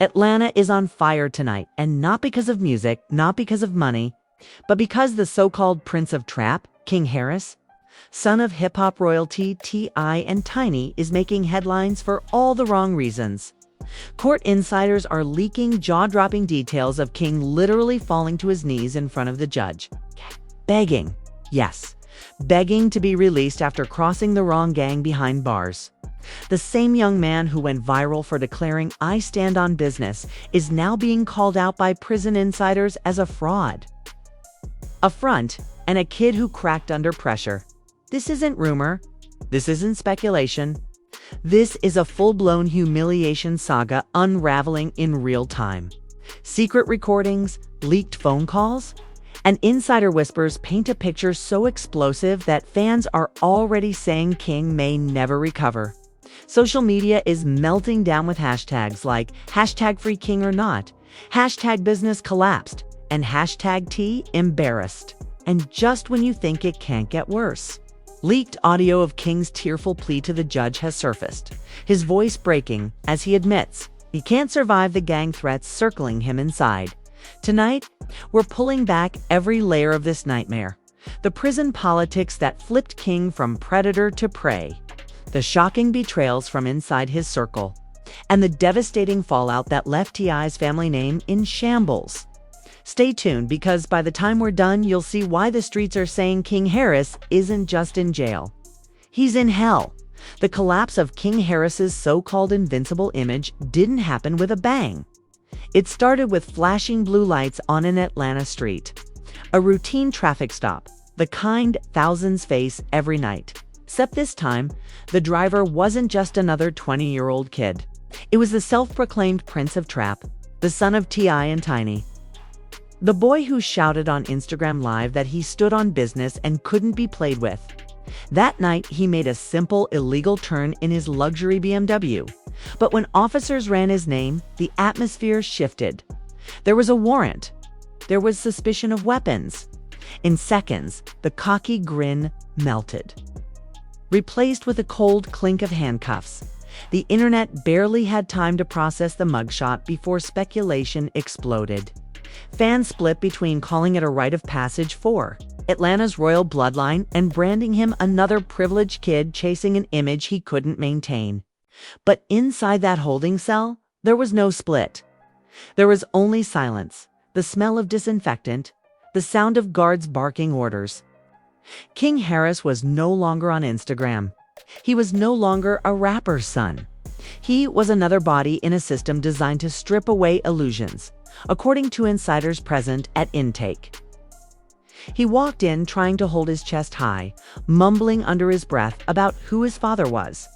Atlanta is on fire tonight, and not because of music, not because of money, but because the so-called Prince of Trap, King Harris, son of hip-hop royalty T.I. and Tiny, is making headlines for all the wrong reasons. Court insiders are leaking jaw-dropping details of King literally falling to his knees in front of the judge, begging, yes, begging to be released after crossing the wrong gang behind bars. The same young man who went viral for declaring "I stand on business" is now being called out by prison insiders as a fraud, a front, and a kid who cracked under pressure. This isn't rumor. This isn't speculation. This is a full-blown humiliation saga unraveling in real time. Secret recordings, leaked phone calls, and insider whispers paint a picture so explosive that fans are already saying King may never recover. Social media is melting down with hashtags like #FreeKingOrNot, #BusinessCollapsed, and #T embarrassed. And just when you think it can't get worse, leaked audio of King's tearful plea to the judge has surfaced, his voice breaking as he admits he can't survive the gang threats circling him inside. Tonight, we're pulling back every layer of this nightmare. The prison politics that flipped King from predator to prey, the shocking betrayals from inside his circle, and the devastating fallout that left T.I.'s family name in shambles. Stay tuned, because by the time we're done, you'll see why the streets are saying King Harris isn't just in jail. He's in hell. The collapse of King Harris's so-called invincible image didn't happen with a bang. It started with flashing blue lights on an Atlanta street, a routine traffic stop, the kind thousands face every night. Except this time, the driver wasn't just another 20-year-old kid. It was the self-proclaimed Prince of Trap, the son of T.I. and Tiny. The boy who shouted on Instagram Live that he stood on business and couldn't be played with. That night, he made a simple, illegal turn in his luxury BMW. But when officers ran his name, the atmosphere shifted. There was a warrant. There was suspicion of weapons. In seconds, the cocky grin melted, replaced with a cold clink of handcuffs. The internet barely had time to process the mugshot before speculation exploded. Fans split between calling it a rite of passage for Atlanta's royal bloodline and branding him another privileged kid chasing an image he couldn't maintain. But inside that holding cell, there was no split. There was only silence, the smell of disinfectant, the sound of guards barking orders. King Harris was no longer on Instagram. He was no longer a rapper's son. He was another body in a system designed to strip away illusions, according to insiders present at intake. He walked in trying to hold his chest high, mumbling under his breath about who his father was.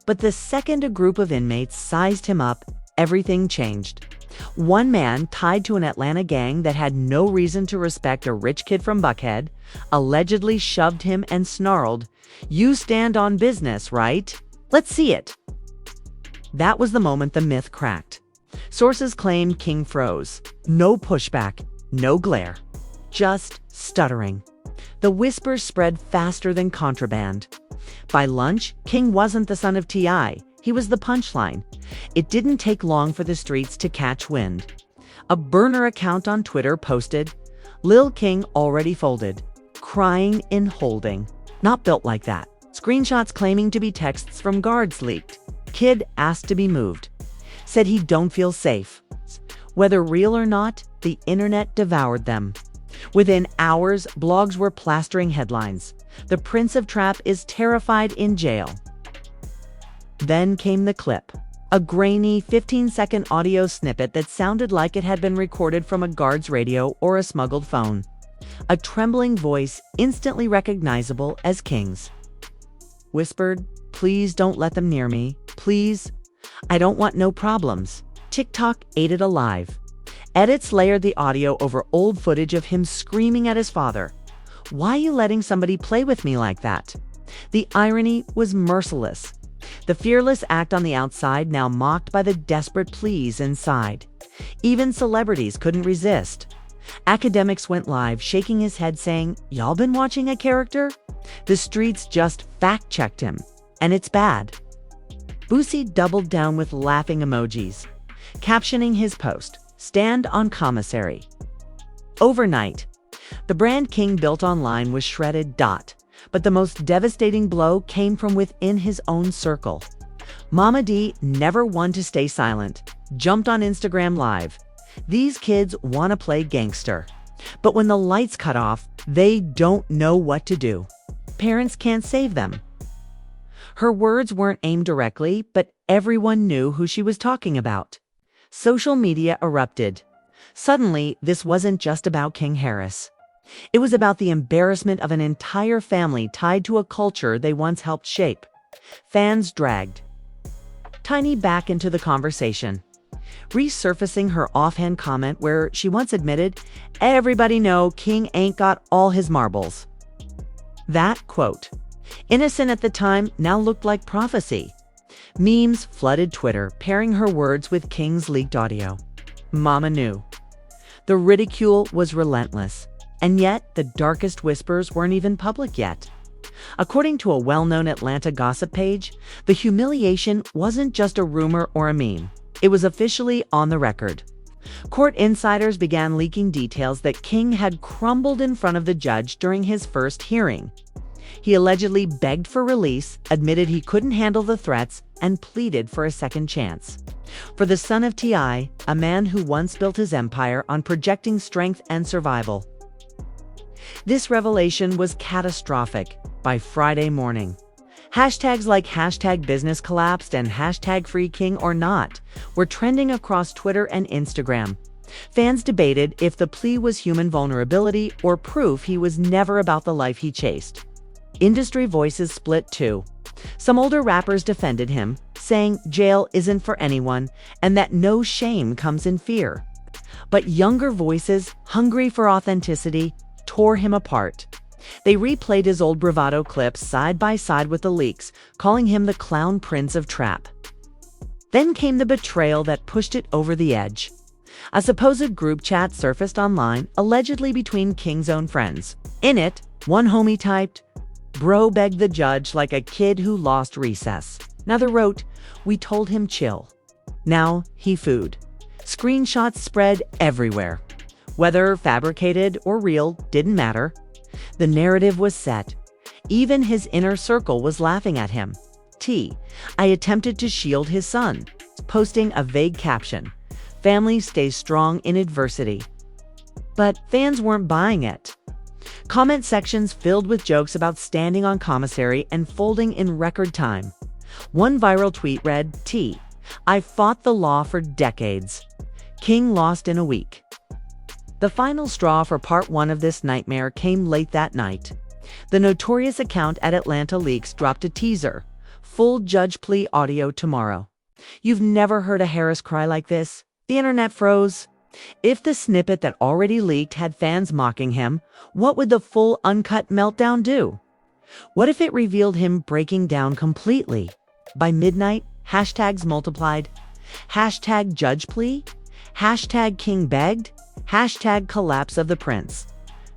But the second a group of inmates sized him up, everything changed. One man, tied to an Atlanta gang that had no reason to respect a rich kid from Buckhead, allegedly shoved him and snarled, "You stand on business, right? Let's see it." That was the moment the myth cracked. Sources claimed King froze. No pushback, no glare, just stuttering. The whispers spread faster than contraband. By lunch, King wasn't the son of T.I. He was the punchline. It didn't take long for the streets to catch wind. A burner account on Twitter posted, "Lil King already folded, crying in holding. Not built like that." Screenshots claiming to be texts from guards leaked. Kid asked to be moved. Said he don't feel safe. Whether real or not, the internet devoured them. Within hours, blogs were plastering headlines. The Prince of Trap is terrified in jail. Then came the clip. A grainy 15-second audio snippet that sounded like it had been recorded from a guard's radio or a smuggled phone. A trembling voice instantly recognizable as King's. Whispered, "Please don't let them near me. Please. I don't want no problems." TikTok ate it alive. Edits layered the audio over old footage of him screaming at his father, "Why are you letting somebody play with me like that?" The irony was merciless. The fearless act on the outside now mocked by the desperate pleas inside. Even celebrities couldn't resist. Academics went live, shaking his head saying, "Y'all been watching a character?" The streets just fact-checked him, and it's bad. Boosie doubled down with laughing emojis. captioning his post, "Stand on commissary." Overnight, the brand King built online was shredded. But the most devastating blow came from within his own circle. Mama D, never one to stay silent, jumped on Instagram Live. These kids want to play gangster, but when the lights cut off, they don't know what to do. Parents can't save them. Her words weren't aimed directly, but everyone knew who she was talking about. Social media erupted. Suddenly, this wasn't just about King Harris. It was about the embarrassment of an entire family tied to a culture they once helped shape. Fans dragged Tiny back into the conversation, resurfacing her offhand comment where she once admitted, "Everybody know King ain't got all his marbles." That quote, innocent at the time, now looked like prophecy. Memes flooded Twitter, pairing her words with King's leaked audio. Mama knew. The ridicule was relentless, and yet the darkest whispers weren't even public yet. According to a well-known Atlanta gossip page, the humiliation wasn't just a rumor or a meme. It was officially on the record. Court insiders began leaking details that King had crumbled in front of the judge during his first hearing. He allegedly begged for release, admitted he couldn't handle the threats, and pleaded for a second chance. For the son of T.I., a man who once built his empire on projecting strength and survival. This revelation was catastrophic by Friday morning. Hashtags like #business collapsed and #free king or not were trending across Twitter and Instagram. Fans debated if the plea was human vulnerability or proof he was never about the life he chased. Industry voices split too. Some older rappers defended him, saying jail isn't for anyone and that no shame comes in fear. But younger voices, hungry for authenticity, tore him apart. They replayed his old bravado clips side by side with the leaks, calling him the clown prince of trap. Then came the betrayal that pushed it over the edge. A supposed group chat surfaced online, allegedly between King's own friends. In it, one homie typed, "Bro begged the judge like a kid who lost recess." Another wrote, "We told him chill. Now he food." Screenshots spread everywhere. Whether fabricated or real didn't matter. The narrative was set. Even his inner circle was laughing at him. I attempted to shield his son, posting a vague caption, "Family stays strong in adversity." But fans weren't buying it. Comment sections filled with jokes about standing on commissary and folding in record time. One viral tweet read, "I fought the law for decades. King lost in a week." The final straw for part one of this nightmare came late that night. The notorious account at Atlanta Leaks dropped a teaser. Full judge plea audio tomorrow. You've never heard a Harris cry like this? The internet froze. If the snippet that already leaked had fans mocking him, what would the full uncut meltdown do? What if it revealed him breaking down completely? By midnight, hashtags multiplied. #judge plea. #king begged. #collapse of the prince.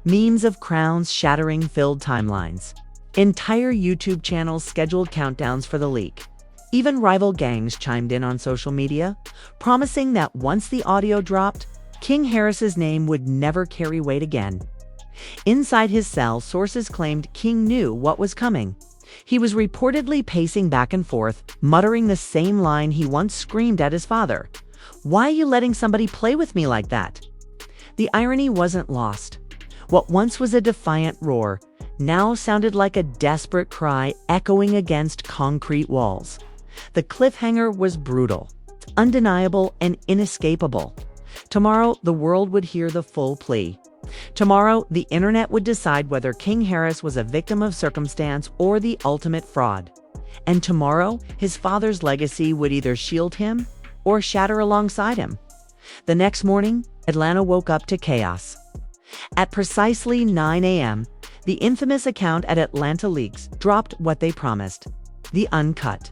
Memes of crowns shattering filled timelines. Entire YouTube channels scheduled countdowns for the leak. Even rival gangs chimed in on social media, promising that once the audio dropped, King Harris's name would never carry weight again. Inside his cell, sources claimed King knew what was coming. He was reportedly pacing back and forth, muttering the same line he once screamed at his father. "Why are you letting somebody play with me like that?" The irony wasn't lost. What once was a defiant roar now sounded like a desperate cry echoing against concrete walls. The cliffhanger was brutal, undeniable, and inescapable. Tomorrow, the world would hear the full plea. Tomorrow, the internet would decide whether King Harris was a victim of circumstance or the ultimate fraud. And tomorrow, his father's legacy would either shield him or shatter alongside him. The next morning, Atlanta woke up to chaos. At precisely 9 a.m., the infamous account at Atlanta Leaks dropped what they promised: the uncut,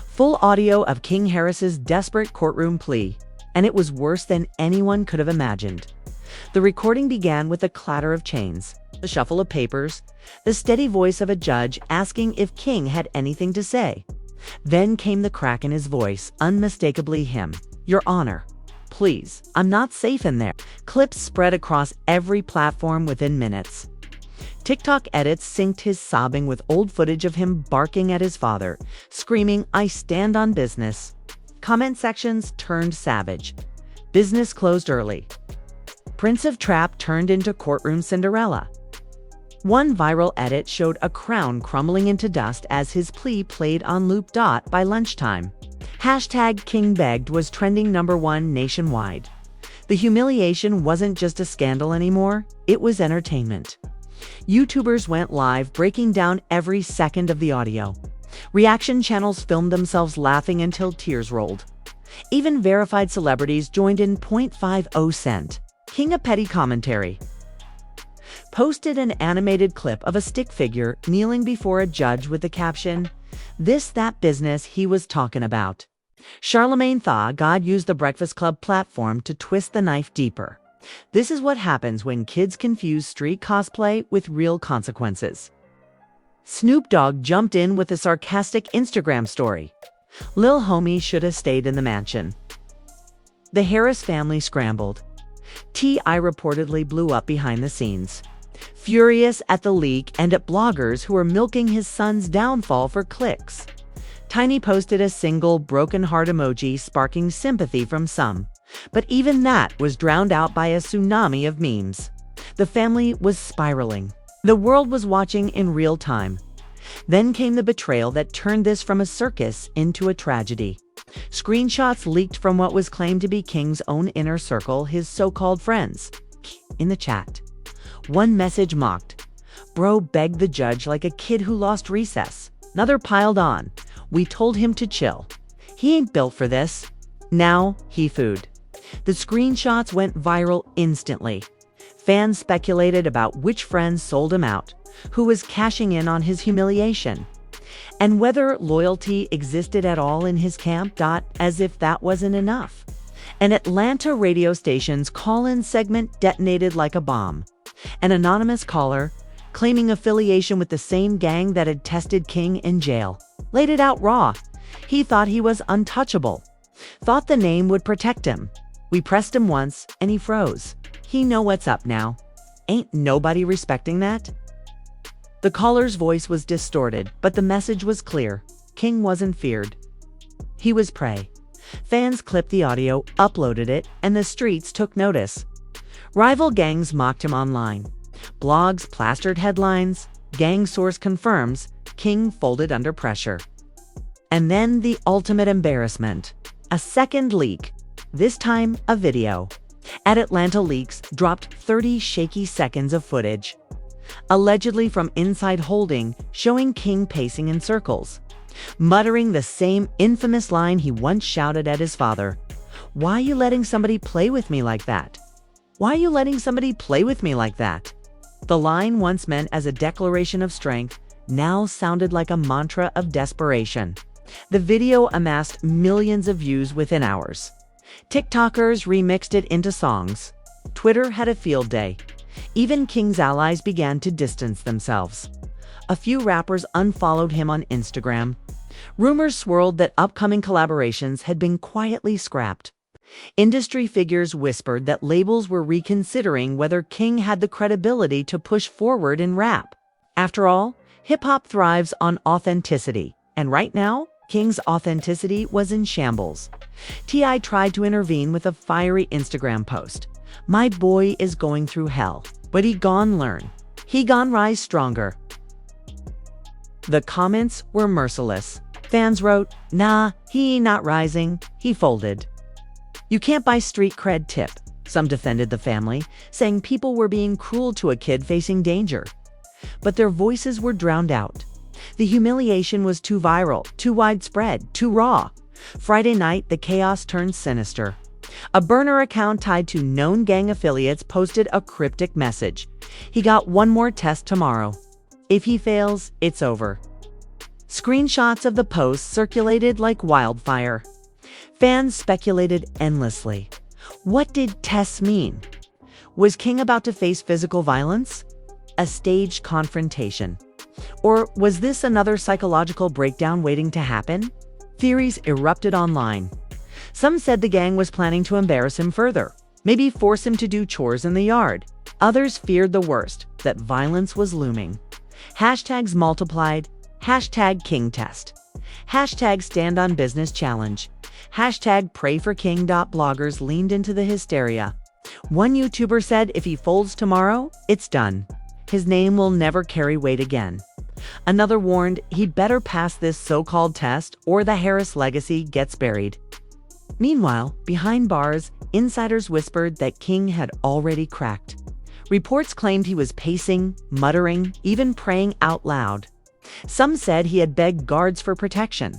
full audio of King Harris's desperate courtroom plea, and it was worse than anyone could have imagined. The recording began with a clatter of chains, the shuffle of papers, the steady voice of a judge asking if King had anything to say. Then came the crack in his voice, unmistakably him. Your Honor, please, I'm not safe in there. Clips spread across every platform within minutes. TikTok edits synced his sobbing with old footage of him barking at his father, screaming, "I stand on business." Comment sections turned savage. Business closed early. Prince of Trap turned into Courtroom Cinderella. One viral edit showed a crown crumbling into dust as his plea played on loop. By lunchtime. Hashtag King Begged was trending #1 nationwide. The humiliation wasn't just a scandal anymore, it was entertainment. YouTubers went live breaking down every second of the audio. Reaction channels filmed themselves laughing until tears rolled. Even verified celebrities joined in. 0.50 King of Petty Commentary posted an animated clip of a stick figure kneeling before a judge with the caption, "This that business he was talking about." Charlemagne thought God used the Breakfast Club platform to twist the knife deeper. This is what happens when kids confuse street cosplay with real consequences. Snoop Dogg jumped in with a sarcastic Instagram story. Lil Homie should have stayed in the mansion. The Harris family scrambled. T.I. reportedly blew up behind the scenes, furious at the leak and at bloggers who were milking his son's downfall for clicks. Tiny posted a single broken heart emoji sparking sympathy from some, but even that was drowned out by a tsunami of memes. The family was spiraling. The world was watching in real time. Then came the betrayal that turned this from a circus into a tragedy. Screenshots leaked from what was claimed to be King's own inner circle, his so-called friends. In the chat, one message mocked, "Bro begged the judge like a kid who lost recess." Another piled on, "We told him to chill. He ain't built for this. Now he food." The screenshots went viral instantly. Fans speculated about which friends sold him out, who was cashing in on his humiliation, and whether loyalty existed at all in his camp. As if that wasn't enough, an Atlanta radio station's call-in segment detonated like a bomb. An anonymous caller, claiming affiliation with the same gang that had tested King in jail, laid it out raw. He thought he was untouchable, thought the name would protect him. "We pressed him once and he froze. He know what's up now. Ain't nobody respecting that?" The caller's voice was distorted, but the message was clear. King wasn't feared. He was prey. Fans clipped the audio, uploaded it, and the streets took notice. Rival gangs mocked him online. Blogs plastered headlines. Gang source confirms King folded under pressure. And then the ultimate embarrassment. A second leak. This time, a video. At Atlanta Leaks dropped 30 shaky seconds of footage, allegedly from inside holding, showing King pacing in circles, muttering the same infamous line he once shouted at his father. "Why you letting somebody play with me like that? Why you letting somebody play with me like that?" The line, once meant as a declaration of strength, now sounded like a mantra of desperation. The video amassed millions of views within hours. TikTokers remixed it into songs. Twitter had a field day. Even King's allies began to distance themselves. A few rappers unfollowed him on Instagram. Rumors swirled that upcoming collaborations had been quietly scrapped. Industry figures whispered that labels were reconsidering whether King had the credibility to push forward in rap. After all, hip-hop thrives on authenticity, and right now, King's authenticity was in shambles. T.I. tried to intervene with a fiery Instagram post. "My boy is going through hell, but he gon' learn. He gon' rise stronger." The comments were merciless. Fans wrote, "Nah, he not rising, he folded." "You can't buy street cred tip." Some defended the family, saying people were being cruel to a kid facing danger. But their voices were drowned out. The humiliation was too viral, too widespread, too raw. Friday night, the chaos turned sinister. A burner account tied to known gang affiliates posted a cryptic message. "He got one more test tomorrow. If he fails, it's over." Screenshots of the post circulated like wildfire. Fans speculated endlessly. What did tests mean? Was King about to face physical violence? A staged confrontation? Or was this another psychological breakdown waiting to happen? Theories erupted online. Some said the gang was planning to embarrass him further, maybe force him to do chores in the yard. Others feared the worst, that violence was looming. Hashtags multiplied. Hashtag King Test. Hashtag Stand on Business Challenge. Hashtag Pray for King. Bloggers leaned into the hysteria. One YouTuber said if he folds tomorrow, it's done. His name will never carry weight again. Another warned he'd better pass this so-called test or the Harris legacy gets buried. Meanwhile, behind bars, insiders whispered that King had already cracked. Reports claimed he was pacing, muttering, even praying out loud. Some said he had begged guards for protection.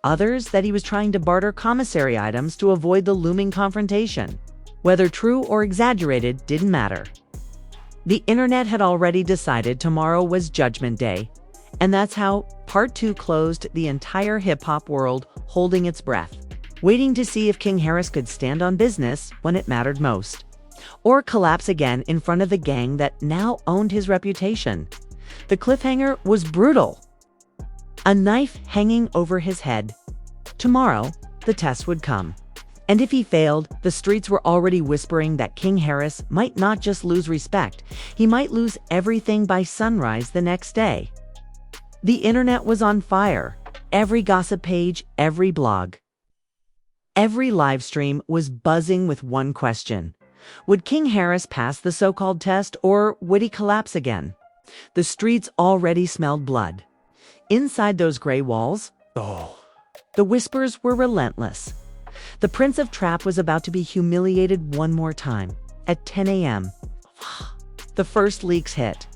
Others that he was trying to barter commissary items to avoid the looming confrontation. Whether true or exaggerated didn't matter. The internet had already decided tomorrow was Judgment Day, and that's how Part 2 closed, the entire hip-hop world holding its breath, waiting to see if King Harris could stand on business when it mattered most, or collapse again in front of the gang that now owned his reputation. The cliffhanger was brutal. A knife hanging over his head. Tomorrow, the test would come. And if he failed, the streets were already whispering that King Harris might not just lose respect, he might lose everything by sunrise the next day. The internet was on fire. Every gossip page, every blog. Every live stream was buzzing with one question. Would King Harris pass the so-called test, or would he collapse again? The streets already smelled blood. Inside those gray walls, the whispers were relentless. The Prince of Trap was about to be humiliated one more time. At 10 a.m., the first leaks hit.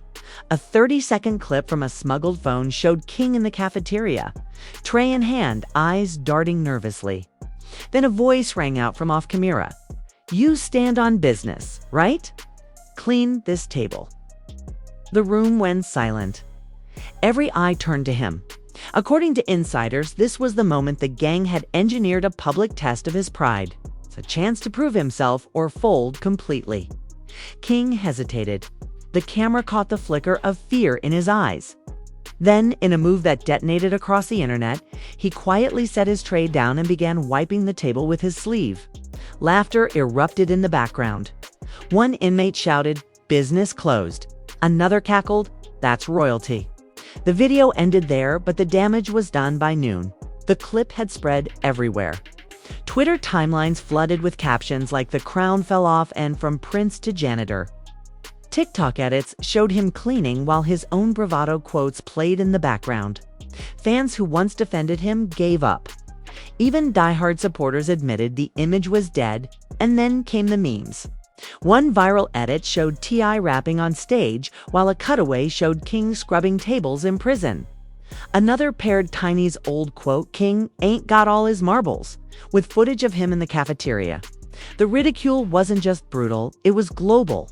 A 30-second clip from a smuggled phone showed King in the cafeteria, tray in hand, eyes darting nervously. Then a voice rang out from off camera. "You stand on business, right? Clean this table." The room went silent. Every eye turned to him. According to insiders, this was the moment the gang had engineered a public test of his pride. It's a chance to prove himself or fold completely. King hesitated. The camera caught the flicker of fear in his eyes. Then, in a move that detonated across the internet, he quietly set his tray down and began wiping the table with his sleeve. Laughter erupted in the background. One inmate shouted, "Business closed." Another cackled, "That's royalty." The video ended there, but the damage was done by noon. The clip had spread everywhere. Twitter timelines flooded with captions like "The crown fell off" and "From prince to janitor." TikTok edits showed him cleaning while his own bravado quotes played in the background. Fans who once defended him gave up. Even diehard supporters admitted the image was dead, and then came the memes. One viral edit showed T.I. rapping on stage, while a cutaway showed King scrubbing tables in prison. Another paired Tiny's old quote, "King ain't got all his marbles," with footage of him in the cafeteria. The ridicule wasn't just brutal, it was global.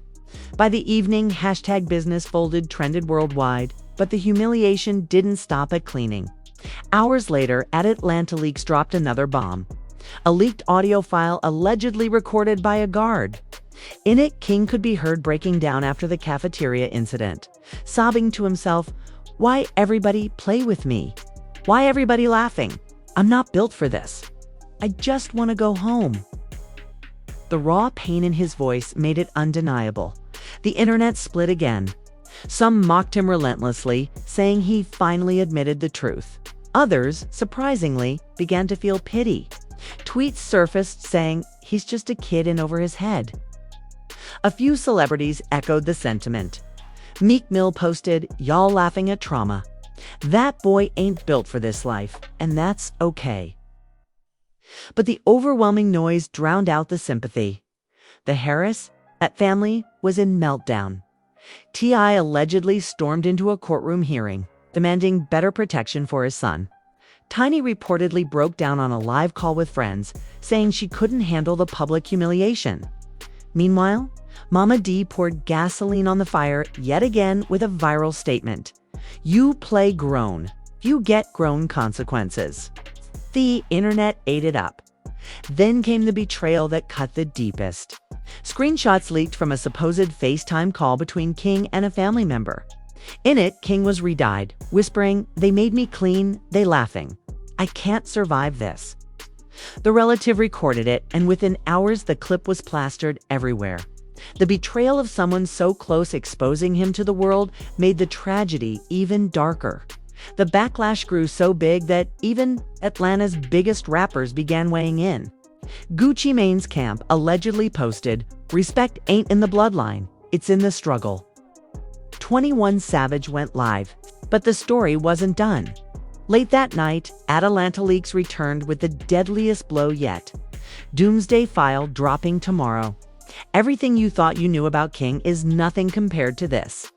By the evening, hashtag business folded trended worldwide, but the humiliation didn't stop at cleaning. Hours later, at Atlanta Leaks dropped another bomb. A leaked audio file allegedly recorded by a guard. In it, King could be heard breaking down after the cafeteria incident, sobbing to himself, "Why everybody play with me? Why everybody laughing? I'm not built for this. I just want to go home." The raw pain in his voice made it undeniable. The internet split again. Some mocked him relentlessly, saying he finally admitted the truth. Others, surprisingly, began to feel pity. Tweets surfaced saying, "He's just a kid in over his head." A few celebrities echoed the sentiment. Meek Mill posted, "Y'all laughing at trauma. That boy ain't built for this life, and that's okay." But the overwhelming noise drowned out the sympathy. The Harris, that family, was in meltdown. T.I. allegedly stormed into a courtroom hearing, demanding better protection for his son. Tiny reportedly broke down on a live call with friends, saying she couldn't handle the public humiliation. Meanwhile, Mama D poured gasoline on the fire yet again with a viral statement. "You play grown. You get grown consequences." The internet ate it up. Then came the betrayal that cut the deepest. Screenshots leaked from a supposed FaceTime call between King and a family member. In it, King was re-dyed, whispering, "They made me clean, they laughing. I can't survive this." The relative recorded it, and within hours the clip was plastered everywhere. The betrayal of someone so close exposing him to the world made the tragedy even darker. The backlash grew so big that even Atlanta's biggest rappers began weighing in. Gucci Mane's camp allegedly posted, "Respect ain't in the bloodline, it's in the struggle." 21 Savage went live, but the story wasn't done. Late that night, Atlanta Leaks returned with the deadliest blow yet. Doomsday File dropping tomorrow. Everything you thought you knew about King is nothing compared to this.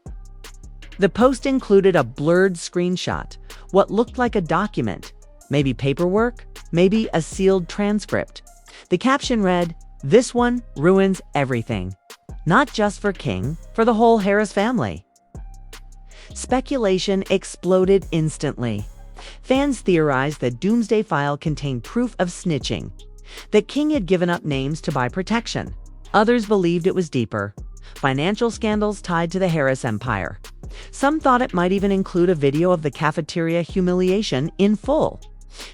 The post included a blurred screenshot, what looked like a document, maybe paperwork, maybe a sealed transcript. The caption read, "This one ruins everything. Not just for King, for the whole Harris family." Speculation exploded instantly. Fans theorized that Doomsday File contained proof of snitching, that King had given up names to buy protection. Others believed it was deeper, financial scandals tied to the Harris empire. Some thought it might even include a video of the Cafeteria humiliation in full.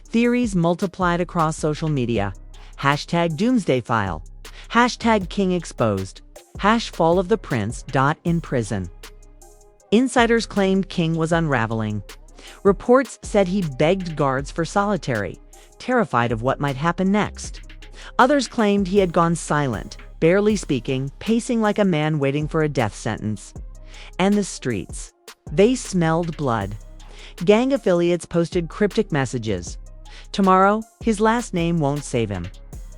Theories multiplied across social media. Hashtag Doomsday File. Hashtag King exposed. Hash fall of the prince. In prison. Insiders claimed King was unraveling. Reports said he begged guards for solitary, terrified of what might happen next. Others claimed he had gone silent, barely speaking, pacing like a man waiting for a death sentence. And the streets. They smelled blood. Gang affiliates posted cryptic messages. Tomorrow, his last name won't save him.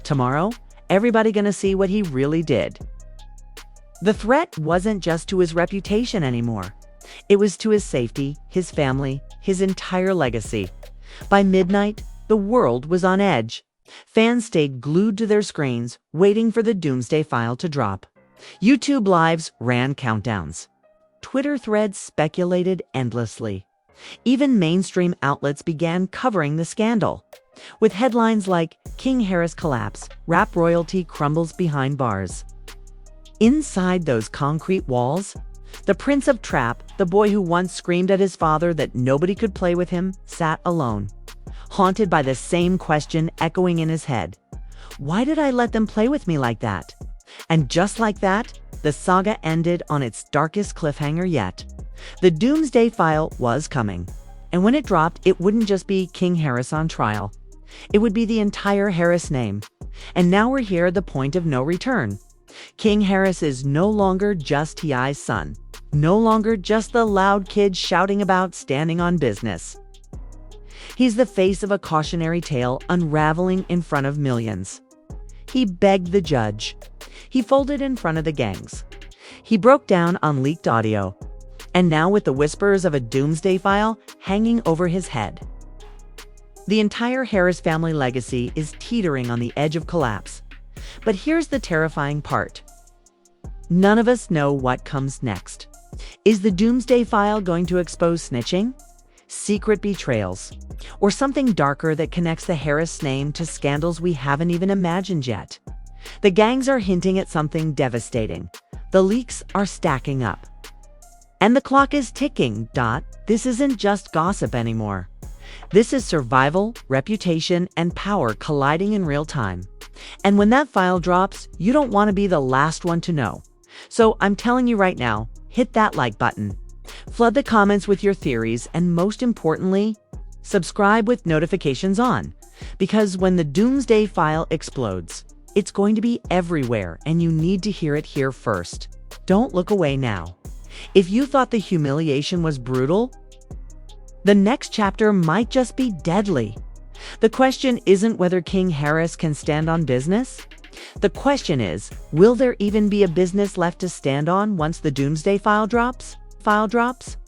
Tomorrow, everybody gonna see what he really did. The threat wasn't just to his reputation anymore. It was to his safety, his family, his entire legacy. By midnight, the world was on edge. Fans stayed glued to their screens, waiting for the Doomsday File to drop. YouTube lives ran countdowns. Twitter threads speculated endlessly. Even mainstream outlets began covering the scandal, with headlines like "King Harris Collapse, Rap Royalty Crumbles Behind Bars." Inside those concrete walls, the Prince of Trap, the boy who once screamed at his father that nobody could play with him, sat alone, haunted by the same question echoing in his head. Why did I let them play with me like that? And just like that, the saga ended on its darkest cliffhanger yet. The Doomsday File was coming. And when it dropped, it wouldn't just be King Harris on trial. It would be the entire Harris name. And now we're here at the point of no return. King Harris is no longer just T.I.'s son. No longer just the loud kid shouting about standing on business. He's the face of a cautionary tale unraveling in front of millions. He begged the judge. He folded in front of the gangs. He broke down on leaked audio. And now with the whispers of a Doomsday File hanging over his head. The entire Harris family legacy is teetering on the edge of collapse. But here's the terrifying part. None of us know what comes next. Is the Doomsday File going to expose snitching, secret betrayals, or something darker that connects the Harris name to scandals we haven't even imagined yet? The gangs are hinting at something devastating. The leaks are stacking up. And the clock is ticking. This isn't just gossip anymore. This is survival, reputation, and power colliding in real time. And when that file drops, you don't want to be the last one to know. So I'm telling you right now, hit that like button. Flood the comments with your theories, and most importantly, subscribe with notifications on. Because when the Doomsday File explodes, it's going to be everywhere, and you need to hear it here first. Don't look away now. If you thought the humiliation was brutal, the next chapter might just be deadly. The question isn't whether King Harris can stand on business. The question is, will there even be a business left to stand on once the Doomsday File drops?